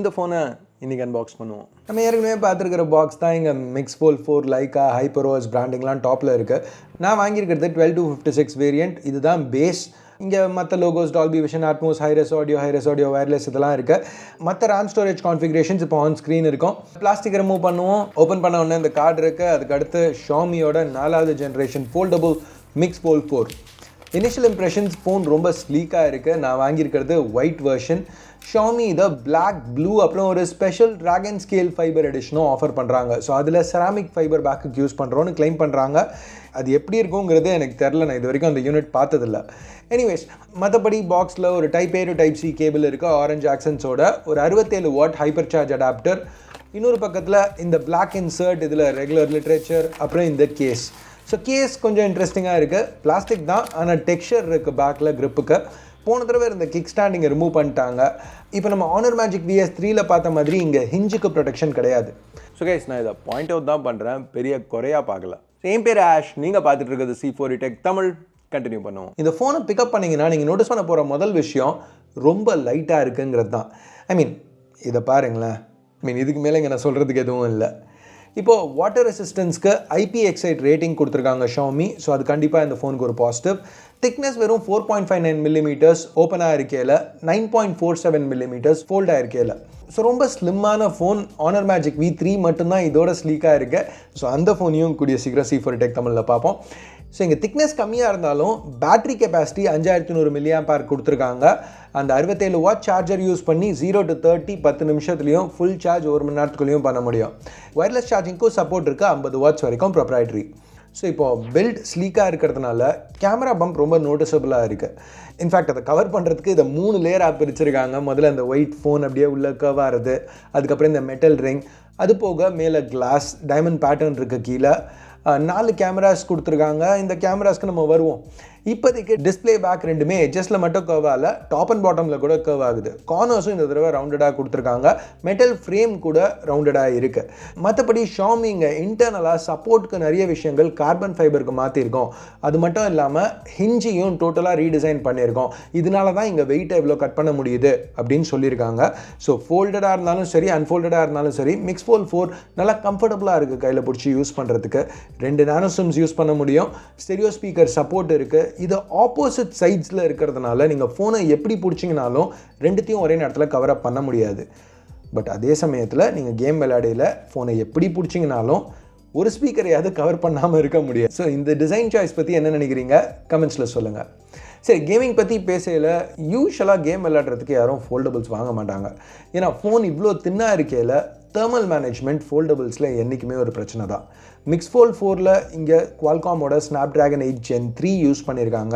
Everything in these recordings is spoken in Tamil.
இந்த ஃபோனை இன்றைக்கி அன்பாக்ஸ் பண்ணுவோம். நம்ம ஏற்கனவே பார்த்துருக்கிற பாக்ஸ் தான் இங்கே மிக்ஸ் ஃபோல்ட் 4 லைக்கா ஹைப்பரோஸ் பிராண்டிங்லாம் டாப்பில் இருக்குது. நான் வாங்கியிருக்கிறது 12-56 வேரியண்ட். இதுதான் பேஸ். இங்கே மற்ற logos Dolby vision, Atmos, hi res audio, wireless இதெல்லாம் இருக்குது. மற்ற ரேம் ஸ்டோரேஜ் கான்ஃபிகரேஷன்ஸ் இப்போ ஆன் ஸ்க்ரீன் இருக்கும். பிளாஸ்டிக் ரிமூவ் பண்ணுவோம். ஓப்பன் பண்ண உடனே இந்த கார்டு இருக்குது. அதுக்கு அடுத்து ஷாமியோட 4வது generation foldable Mix Fold 4. Initial impressions phone ரொம்ப ஸ்லீக்காக இருக்குது. நான் வாங்கியிருக்கிறது ஒயிட் வெர்ஷன். ஷாமி இதை பிளாக், ப்ளூ அப்புறம் ஒரு ஸ்பெஷல் ட்ராகன் ஸ்கேல் ஃபைபர் எடிஷனும் ஆஃபர் பண்ணுறாங்க. ஸோ அதில் செராமிக் ஃபைபர் பேக்குக்கு யூஸ் பண்ணுறோன்னு கிளைம் பண்ணுறாங்க. அது எப்படி இருக்குங்கிறது எனக்கு தெரில, நான் இது வரைக்கும் அந்த யூனிட் பார்த்ததில்ல. எனிவேஸ், மற்றபடி பாக்ஸில் ஒரு type A to type C cable இருக்குது ஆரஞ்ச் ஆக்சன்ஸோட. ஒரு 67 வாட் ஹைப்பர் சார்ஜ் அடாப்டர். இன்னொரு பக்கத்தில் இந்த பிளாக் இன்சர்ட், இதில் ரெகுலர் லிட்ரேச்சர், அப்புறம் இந்த கேஸ். ஸோ கேஸ் கொஞ்சம் இன்ட்ரெஸ்டிங்காக இருக்குது. பிளாஸ்டிக் தான், ஆனால் டெக்ஸ்சர் இருக்குது பேக்கில் க்ரிப்புக்கு. போன தடவை இந்த கிக் ஸ்டாண்ட் இங்கே ரிமூவ் பண்ணிட்டாங்க. இப்போ நம்ம ஆனர் மேஜிக் VS3ல பார்த்த மாதிரி இங்கே ஹிஞ்சுக்கு ப்ரொடெக்ஷன் கிடையாது. ஸோ கைஸ், நான் இதை பாயிண்ட் அவுட் தான் பண்ணுறேன், பெரிய குறையாக பார்க்கல. என் பேர் ஆஷ், நீங்கள் பார்த்துட்டு இருக்கிறது C4E Tech தமிழ். கண்டினியூ பண்ணுவோம். இந்த ஃபோனை பிக்கப் பண்ணிங்கன்னா நீங்கள் நோட்டீஸ் பண்ண போகிற முதல் விஷயம் ரொம்ப லைட்டாக இருக்குங்கிறது தான். இதை பாருங்களேன். இதுக்கு மேலே இங்கே நான் சொல்கிறதுக்கு எதுவும் இல்லை. இப்போது வாட்டர் ரெசிஸ்டன்ஸ்க்கு IP-Excite ரேட்டிங் கொடுத்துருக்காங்க ஷாமி. ஸோ அது கண்டிப்பாக இந்த ஃபோனுக்கு ஒரு பாசிட்டிவ். திக்னஸ் வெறும் 4.59 mm ஓப்பனாக இருக்கையில், 9.47 mm ஃபோல்டாக இருக்கையில். ஸோ ரொம்ப ஸ்லிம்மான ஃபோன். ஆனர் மேஜிக் V3 மட்டும்தான் இதோட ஸ்லீக்காக இருக்குது. ஸோ அந்த ஃபோனையும் கூடிய சீக்கிரம் C4E Tech தமிழில் பார்ப்போம். ஸோ இங்கே திக்னஸ் கம்மியாக இருந்தாலும் பேட்டரி கெப்பாசிட்டி 5100 mAh கொடுத்துருக்காங்க. அந்த 67 வாட் சார்ஜர் யூஸ் பண்ணி 0 to 30 10 நிமிஷத்துலையும், ஃபுல் சார்ஜ் 1 மணி நேரத்துக்குள்ளேயும் பண்ண முடியும். ஒயர்லெஸ் சார்ஜிங்க்கும் சப்போர்ட் இருக்குது. 50 வாட்ஸ் வரைக்கும் ப்ரொப்ரைட்டரி. ஸோ இப்போது பில்ட் ஸ்லீக்காக இருக்கிறதுனால கேமரா பம்ப் ரொம்ப நோட்டிசபிளாக இருக்குது. இன்ஃபேக்ட் அதை கவர் பண்ணுறதுக்கு இதை 3 லேயராக பிரிச்சிருக்காங்க. முதல்ல இந்த ஒயிட் ஃபோன் அப்படியே உள்ள கர்வாகிறது, அதுக்கப்புறம் இந்த மெட்டல் ரிங், அது போக மேலே கிளாஸ் டைமண்ட் பேட்டர்ன் இருக்குது. கீழே 4 கேமராஸ் கொடுத்துருக்காங்க. இந்த கேமராஸ்க்கு நம்ம வருவோம். இப்போதைக்கு டிஸ்பிளே பேக் ரெண்டுமே எட்ஜஸில் மட்டும் கர்வ் ஆகல, டாப் அண்ட் பாட்டமில் கூட கர்வ் ஆகுது. கார்னர்ஸும் இந்த தடவை ரவுண்டடாக கொடுத்துருக்காங்க. மெட்டல் ஃப்ரேம் கூட ரவுண்டடாக இருக்குது. மற்றபடி ஷாமி இங்கே இன்டர்னலாக சப்போர்ட்டுக்கு நிறைய விஷயங்கள் கார்பன் ஃபைபருக்கு மாற்றிருக்கோம். அது மட்டும் இல்லாமல் ஹிஞ்சியும் டோட்டலாக ரீடிசைன் பண்ணியிருக்கோம். இதனால தான் இங்கே வெயிட்டை எவ்வளோ கட் பண்ண முடியுது அப்படின்னு சொல்லியிருக்காங்க. ஸோ ஃபோல்டடாக இருந்தாலும் சரி, அன்ஃபோல்டடாக இருந்தாலும் சரி, மிக்ஸ் ஃபோல்ட் 4 நல்லா கம்ஃபர்டபுளாக இருக்குது கையில் பிடிச்சி யூஸ் பண்ணுறதுக்கு. 2 நானோ சிம்ஸ் யூஸ் பண்ண முடியும். ஸ்டெரியோ ஸ்பீக்கர் சப்போர்ட் இருக்குது. இது ஆப்போசிட் சைட்ஸில் இருக்கிறதுனால நீங்கள் ஃபோனை எப்படி பிடிச்சிங்கனாலும் ரெண்டுத்தையும் ஒரே நேரத்தில் கவர் அப் பண்ண முடியாது. பட் அதே சமயத்தில் நீங்கள் கேம் விளையாடையில் ஃபோனை எப்படி பிடிச்சிங்கனாலும் ஒரு ஸ்பீக்கரையாவது கவர் பண்ணாமல் இருக்க முடியாது. ஸோ இந்த டிசைன் சாய்ஸ் பற்றி என்ன நினைக்கிறீங்க கமெண்ட்ஸில் சொல்லுங்கள். சரி, கேமிங் பற்றி பேசையில் யூஷுவலாக கேம் விளையாடுறதுக்கு யாரும் ஃபோல்டபுள்ஸ் வாங்க மாட்டாங்க. ஏன்னா ஃபோன் இவ்வளோ தின்னாக இருக்கையில் தெர்மல் மேனேஜ்மெண்ட் ஃபோல்டபுள்ஸில் என்றைக்குமே ஒரு பிரச்சனை தான். மிக்ஸ் ஃபோல்ட் 4ல் இங்கே குவால்காமோட Snapdragon 8 Gen 3 யூஸ் பண்ணியிருக்காங்க.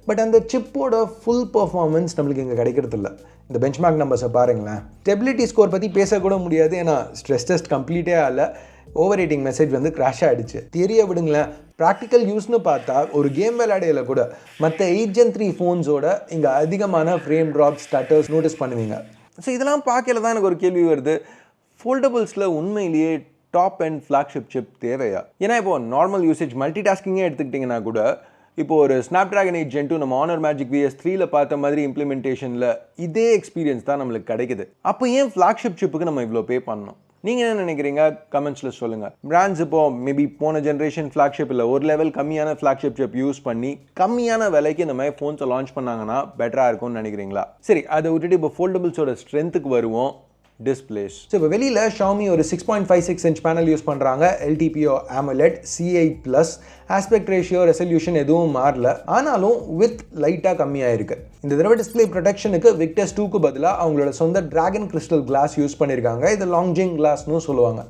பட் அந்த சிப்போட ஃபுல் பர்ஃபார்மன்ஸ் நம்மளுக்கு இங்கே கிடைக்கிறதில்ல. இந்த பெஞ்ச்மார்க் நம்பர்ஸை பாருங்களேன். ஸ்டெபிலிட்டி ஸ்கோர் பற்றி பேசக்கூட முடியாது, ஏன்னா ஸ்ட்ரெஸ் டெஸ்ட் கம்ப்ளீட்டே ஆகல. ஓவர் ரேட்டிங் மெசேஜ் கிராஷ் ஆகிடுச்சு. தியரியை விடுங்களேன், ப்ராக்டிக்கல் யூஸ்னு பார்த்தா ஒரு கேம் விளையாடையில் கூட மற்ற 8 Gen 3 ஃபோன்ஸோட இங்கே அதிகமான ஃப்ரேம் ட்ராப் ஸ்டட்டர்ஸ் நோட்டீஸ் பண்ணுவீங்க. ஸோ இதெல்லாம் பார்க்கல தான் எனக்கு ஒரு கேள்வி வருது, ஃபோல்டபுள்ஸில் உண்மையிலேயே டாப் அண்ட் ஃப்ளாக்ஷிப் சிப் தேவையா? ஏன்னா இப்போது நார்மல் யூசேஜ் மல்டி டாஸ்கிங்கே எடுத்துக்கிட்டிங்கன்னா கூட இப்போது ஒரு Snapdragon 8 Gen 2 நம்ம ஆனர் மேஜிக் VS3ல பார்த்த மாதிரி இம்ப்ளிமெண்டேஷனில் இதே எக்ஸ்பீரியன்ஸ் தான் நம்மளுக்கு கிடைக்குது. அப்போ ஏன் ஃப்ளாக்ஷிப் சிப்புக்கு நம்ம இவ்வளோ பே பண்ணணும்? நீங்கள் என்ன நினைக்கிறீங்க கமெண்ட்ஸில் சொல்லுங்கள். பிராண்ட்ஸ் இப்போது மேபி போன ஜென்ரேஷன் ஃப்ளாக்ஷிப் இல்லை, ஒரு லெவல் கம்மியான ஃப்ளாக்ஷிப் சிப் யூஸ் பண்ணி கம்மியான விலைக்கு இந்த மாதிரி ஃபோன்ஸை லான்ச் பண்ணாங்கன்னா பெட்டராக இருக்கும்னு நினைக்கிறீங்களா? சரி, அதை விட்டுட்டு இப்போ ஃபோல்டபுள்ஸோட ஸ்ட்ரென்த்துக்கு வருவோம். டிஸ்பிளேஸ். ஸோ இப்போ வெளியில் ஷாமி ஒரு 6.56 inch பேனல் யூஸ் பண்ணுறாங்க. LTPO AMOLED C8+. Aspect ratio, resolution எதுவும் மாறல, ஆனாலும் வித் லைட்டாக கம்மியாக இருக்குது. இந்த தடவை டிஸ்பிளே ப்ரொடெக்ஷனுக்கு Victus 2க்கு பதிலாக அவங்களோட சொந்த டிராகன் கிறிஸ்டல் கிளாஸ் யூஸ் பண்ணியிருக்காங்க. இது லாங்ஜிங் கிளாஸ்னு சொல்லுவாங்க.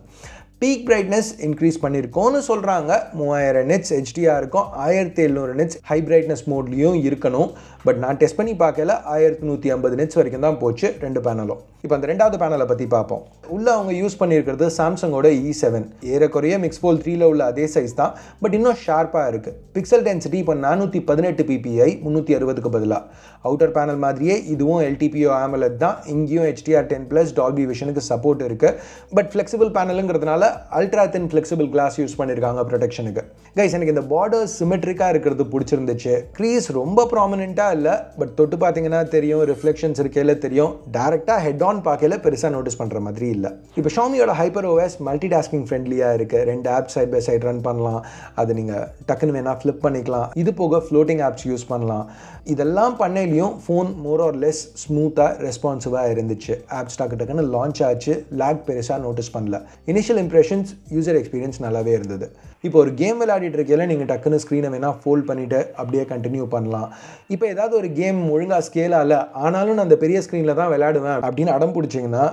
பீக் பிரைட்னஸ் இன்க்ரீஸ் பண்ணியிருக்கோன்னு சொல்கிறாங்க. 3000 nits HDR இருக்கும், 1700 nits ஹை பிரைட்னஸ் மோட்லேயும் இருக்கணும். பட் நான் டெஸ்ட் பண்ணி பார்க்கல, 1150 nits வரைக்கும் தான் போச்சு 2 பேனலும். இப்போ அந்த 2வது பேனலை பற்றி பார்ப்போம். உள்ளே அவங்க யூஸ் பண்ணியிருக்கிறது சாம்சங்கோட E7. ஏறக்குறைய மிக்ஸ் ஃபோல்ட் 3ல உள்ள அதே சைஸ் தான், பட் இன்னும் ஷார்ப்பாக இருக்குது. பிக்சல் டென்சிட்டி இப்போ 418 ppi 360க்கு பதிலாக. அவுட்டர் பேனல் மாதிரியே இதுவும் LTPO AMOLED தான். இங்கேயும் HDR10+ டால்பி விஷனுக்கு சப்போர்ட் இருக்குது. பட் ஃப்ளெக்சிபிள் பேனலுங்கிறதுனால ultra thin flexible glass use பண்ணியிருக்காங்க ப்ரொடெக்ஷனுக்கு. கைஸ், எனக்கு இந்த பார்டர்ஸ் சிமெட்ரிக்காக இருக்கிறது பிடிச்சிருந்துச்சு. க்ரீஸ் ரொம்ப ப்ராமினெண்ட்டாக இல்லை, பட் தொட்டு பார்த்தீங்கன்னா தெரியும், ரிஃப்ளெக்ஷன்ஸ் இருக்கையில் தெரியும். டேரெக்டாக ஹெட் ஆன் பார்க்கையில் பெருசாக நோட்டீஸ் பண்ணுற மாதிரி இல்லை. இப்போ ஷாமியோட ஹைப்பர் ஓஎஸ் மல்டி டாஸ்கிங் ஃப்ரெண்ட்லியாக இருக்குது. 2 apps side by side run பண்ணலாம். அது நீங்கள் டக்குன்னு வேணால் ஃப்ளிப் பண்ணிக்கலாம். இது போக ஃப்ளோட்டிங் ஆப்ஸ் யூஸ் பண்ணலாம். இதெல்லாம் பண்ணையிலையும் ஃபோன் மோர் ஆர் லெஸ் ஸ்மூத்தாக ரெஸ்பான்சிவாக இருந்துச்சு. ஆப்ஸ் டக்குன்னு லான்ச் ஆச்சு. லேக் பெருசாக நோட்டீஸ் பண்ணல. இனிஷியல் இம்ப்ரெஷன்ஸ், யூசர் எக்ஸ்பீரியன்ஸ் நல்லாவே இருந்தது. இப்போ ஒரு கேம் விளையாடிட்டு இருக்கையில் நீங்கள் டக்குன்னு ஸ்க்ரீனை வேணால் ஃபோல்ட் பண்ணிவிட்டு அப்படியே கண்டினியூ பண்ணலாம். இப்போ ஏதாவது ஒரு கேம் ஒழுங்காக ஸ்கேலாக இல்லை, ஆனாலும் நான் அந்த பெரிய ஸ்க்ரீனில் தான் விளையாடுவேன் அப்படின்னு அடம் பிடிச்சிங்கன்னா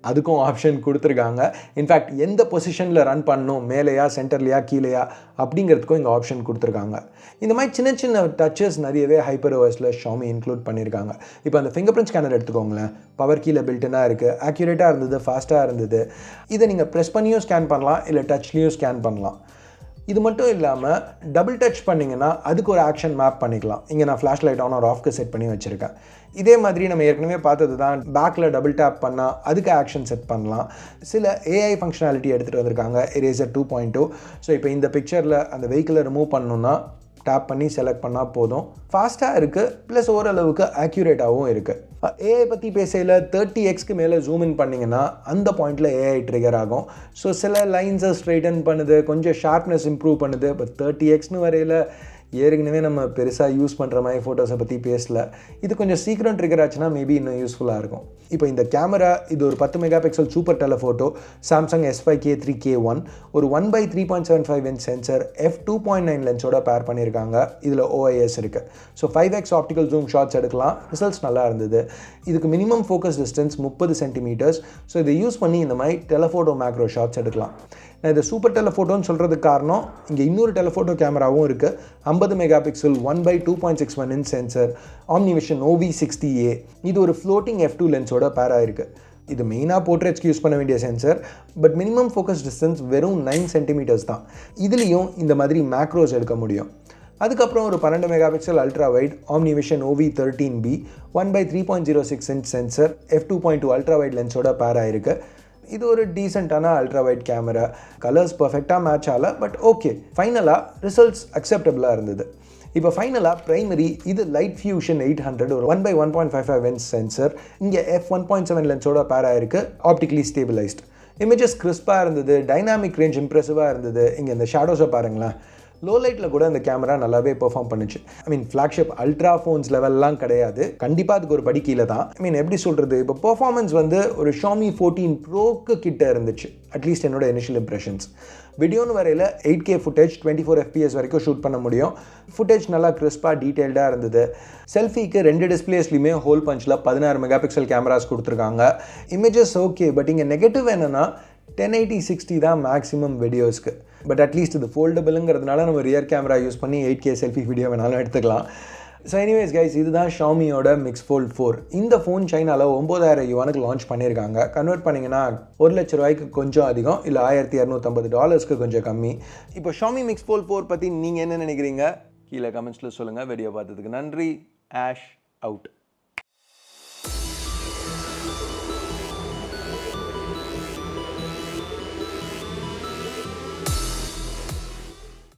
அதுக்கும் ஆப்ஷன் கொடுத்துருக்காங்க. இன்ஃபேக்ட் எந்த பொசிஷனில் ரன் பண்ணணும், மேலேயா சென்டர்லையா கீழேயா அப்படிங்கிறதுக்கும் இங்கே ஆப்ஷன் கொடுத்துருக்காங்க. இந்த மாதிரி சின்ன சின்ன டச்சஸ் நிறையவே ஹைப்பர் ஓஎஸில் ஷாமி இன்க்ளூட் பண்ணியிருக்காங்க. இப்போ அந்த ஃபிங்கர் பிரிண்ட் ஸ்கேனர் எடுத்துக்கோங்களேன். பவர் கீழே பில்டனாக இருக்குது, ஆக்யூரேட்டாக இருந்தது, ஃபாஸ்ட்டாக இருந்தது. இதை நீங்கள் ப்ரெஸ் பண்ணியும் ஸ்கேன் பண்ணலாம், இல்லை டச்லேயும் ஸ்கேன் பண்ணலாம். இது மட்டும் இல்லாமல் டபுள் டச் பண்ணிங்கன்னா அதுக்கு ஒரு ஆக்ஷன் மேப் பண்ணிக்கலாம். இங்கே நான் ஃப்ளாஷ் லைட் ஆன் ஒரு ஆஃப்க்கு செட் பண்ணி வச்சுருக்கேன். இதே மாதிரி நம்ம ஏற்கனவே பார்த்தது தான், பேக்கில் டபுள் டேப் பண்ணால் அதுக்கு ஆக்ஷன் செட் பண்ணலாம். சில ஏஐ ஃபங்க்ஷனாலிட்டி எடுத்துகிட்டு வந்திருக்காங்க, எரேசர் 2.2. ஸோ இப்போ இந்த பிக்சரில் அந்த வெஹிக்கிளை ரிமூவ் பண்ணணுன்னா டேப் பண்ணி செலக்ட் பண்ணால் போதும். ஃபாஸ்ட்டாக இருக்குது, ப்ளஸ் ஓரளவுக்கு ஆக்யூரேட்டாகவும் இருக்குது. ஏஐ பற்றி பேசையில் 30x மேலே ஜூம் இன் பண்ணிங்கன்னா அந்த பாயிண்டில் ஏஐ ட்ரிகர் ஆகும். ஸோ சில லைன்ஸை ஸ்ட்ரைட்டன் பண்ணுது, கொஞ்சம் ஷார்ப்னஸ் இம்ப்ரூவ் பண்ணுது. இப்போ 30xன்னு வரையில் ஏற்கனவே நம்ம பெருசாக யூஸ் பண்ணுற மாதிரி ஃபோட்டோஸை பற்றி பேசல. இது கொஞ்சம் சீக்கிரம் ட்ரிகர் ஆச்சுன்னா மேபி இன்னும் யூஸ்ஃபுல்லாக இருக்கும். இப்போ இந்த கேமரா, இது ஒரு 10 mega pixel super telephoto, Samsung S5K3K1, ஒரு 1/3.75 இன்ச் சென்சர், f2.9 லென்ஸோட பேர் பண்ணியிருக்காங்க. இதில் OIS இருக்குது. So 5x optical zoom shots எடுக்கலாம். ரிசல்ட்ஸ் நல்லா இருந்தது. இதுக்கு மினிமம் ஃபோக்கஸ் டிஸ்டன்ஸ் 30 சென்டிமீட்டர்ஸ். ஸோ இதை யூஸ் பண்ணி இந்த மாதிரி டெலஃபோட்டோ மேக்ரோ ஷாட்ஸ் எடுக்கலாம். நான் இதை சூப்பர் டெலஃபோட்டோன்னு சொல்கிறதுக்கு காரணம், இங்கே இன்னொரு டெலஃபோட்டோ கேமராவும் இருக்குது. 50 mega pixel 1/2.61 inch sensor, OmniVision OV60A. இது ஒரு ஃப்ளோட்டிங் f2 லென்ஸோட பேர் ஆயிருக்கு. இது மெயினாக போர்ட்ரேட்ஸ்க்கு யூஸ் பண்ண வேண்டிய sensor. But minimum focus distance வெறும் 9 சென்டிமீட்டர்ஸ் தான். இதுலேயும் இந்த மாதிரி மேக்ரோஸ் எடுக்க முடியும். அதுக்கப்புறம் ஒரு 12 mega pixel ultra wide OmniVision OV13B 1/3.06 inch sensor, f2.2 ultra wide லென்ஸோட பேர் ஆயிருக்கு. இது ஒரு டீசெண்டான அல்ட்ரா வைட் கேமரா. கலர்ஸ் பர்ஃபெக்டாக மேட்ச் ஆகல, பட் ஓகே. ஃபைனலாக ரிசல்ட்ஸ் அக்செப்டபிளாக இருந்தது. இப்போ ஃபைனலாக ப்ரைமரி, இது லைட் ஃபியூஷன் 800, ஒரு 1/1.55 இன்ச் சென்சர். இங்கே f1.7 லென்ஸோட பேர் ஆயிருக்கு, ஆப்டிக்கலி ஸ்டேபிளைஸ்ட். இமேஜஸ் கிறிஸ்பாக இருந்தது, டைனாமிக் ரேஞ்ச் இம்ப்ரெசிவாக இருந்தது. இங்கே இந்த ஷேடோஸை பாருங்களேன். லோ லைட்டில் கூட இந்த கேமரா நல்லாவே பெர்ஃபார்ம் பண்ணுச்சு. ஃப்ளாக்ஷிப் அல்ட்ரா ஃபோன்ஸ் லெவல்லாம் கிடையாது, கண்டிப்பாக அதுக்கு ஒரு படி கீழே தான். எப்படி சொல்கிறது, இப்போ பெர்ஃபார்மன்ஸ் வந்து ஒரு Xiaomi 14 Proக்கு கிட்ட இருந்துச்சு, அட்லீஸ்ட் என்னோட இனிஷியல் இம்ப்ரெஷன்ஸ். வீடியோன்னு வரையில் 8K ஃபுட்டேஜ் 24 FPS வரைக்கும் ஷூட் பண்ண முடியும். ஃபுட்டேஜ் நல்லா கிறிஸ்பாக டீட்டெயில்டாக இருந்தது. செல்ஃபிக்கு 2 டிஸ்பிளேஸ்லையுமே ஹோல் பஞ்சில் 16 மெகா பிக்சல் கேமராஸ் கொடுத்துருக்காங்க. இமேஜஸ் ஓகே, பட் இங்கே நெகட்டிவ் என்னென்னா 1080/60 தான் மேக்ஸிமம் வீடியோஸ்க்கு. பட் அட்லீஸ்ட் இது ஃபோல்டபுளுங்கிறதுனால நம்ம ரியர் கேமரா யூஸ் பண்ணி 8K செல்ஃபி வீடியோ வேணாலும் எடுத்துக்கலாம். ஸோ எனிவேஸ் கைஸ், இதுதான் ஷாமியோட மிக்ஸ் ஃபோல்ட் 4. இந்த ஃபோன் சைனாவில் 9000 யுவானுக்கு லான்ச் பண்ணியிருக்காங்க. கன்வெர்ட் பண்ணிங்கன்னா 1 லட்ச ரூபாய்க்கு கொஞ்சம் அதிகம், இல்லை $1250 கொஞ்சம் கம்மி. இப்போ ஷாமி மிக்ஸ் ஃபோல்ட் 4 பற்றி நீங்கள் என்ன நினைக்கிறீங்க? கீழே கமெண்ட்ஸில் சொல்லுங்கள். வீடியோ பார்த்ததுக்கு நன்றி. Ash out.